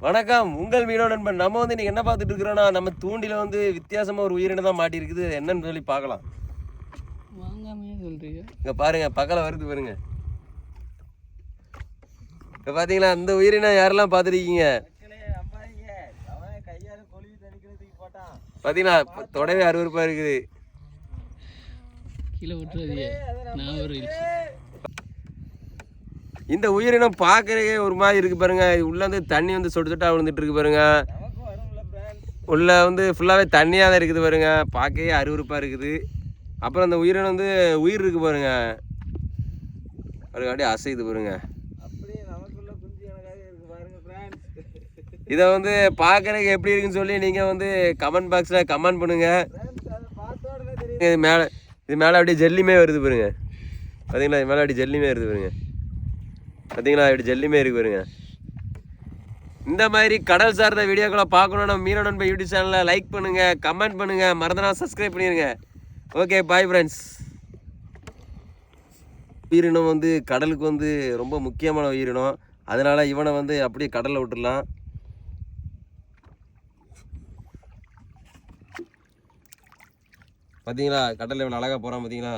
வணக்கம், உங்கள் மீனவ நண்பன். நம்ம வந்து இன்னைக்கு என்ன பார்த்துட்டு இருக்கிறோம்னா, நம்ம தூண்டில வந்து வித்தியாசமா ஒரு உயிரினம் தான் மாட்டி இருக்குது. என்னன்னு சொல்லி பார்க்கலாம். வாங்காமையே சொல்றீங்க. இங்க பாருங்க, பக்கல வருது பாருங்க. இப்ப பாத்தீங்களா, இந்த உயிரினம் யாரெல்லாம் பார்த்துருக்கீங்க? பாத்தீங்களா, தொடவே அருவருப்பா இருக்குது. கீழே விட்டுறதே நான் ஒரு இந்த உயிரினம் பார்க்கறதுக்கே ஒரு மாதிரி இருக்கு பாருங்க. உள்ள வந்து தண்ணி வந்து சொட்டு சொட்டா விழுந்துட்டு இருக்கு பாருங்க. உள்ள வந்து ஃபுல்லாவே தண்ணியா தான் இருக்குது பாருங்க. பார்க்கவே அருவருப்பா இருக்குது. அப்புறம் அந்த உயிரினம் வந்து உயிர் இருக்கு பாருங்க. அப்படியே அசைது பாருங்க. இதை வந்து பார்க்கறதுக்கு எப்படி இருக்குன்னு சொல்லி நீங்க வந்து கமெண்ட் பாக்ஸ்ல கமெண்ட் பண்ணுங்க. இது மேலே அப்படியே ஜெல்லிமே வருது பாருங்க. பார்த்தீங்களா, இது மேலே அப்படியே ஜெல்லிமே வருது பாருங்க. பார்த்தீங்களா, இப்படி ஜெல்லிமே இருக்கு பாருங்க. இந்த மாதிரி கடல் சார்ந்த வீடியோக்களை பார்க்கணும்னா மீனவ நண்பன் யூடியூப் சேனலை லைக் பண்ணுங்க, கமெண்ட் பண்ணுங்க, மறந்துனா சப்ஸ்கிரைப் பண்ணிடுங்க. Okay, bye friends. உயிரினம் வந்து கடலுக்கு வந்து ரொம்ப முக்கியமான உயிரினம். அதனால இவனை வந்து அப்படியே கடலில் விட்டுடலாம். பார்த்தீங்களா, கடலில் இவன் அழகாக போகிறான் பார்த்தீங்களா.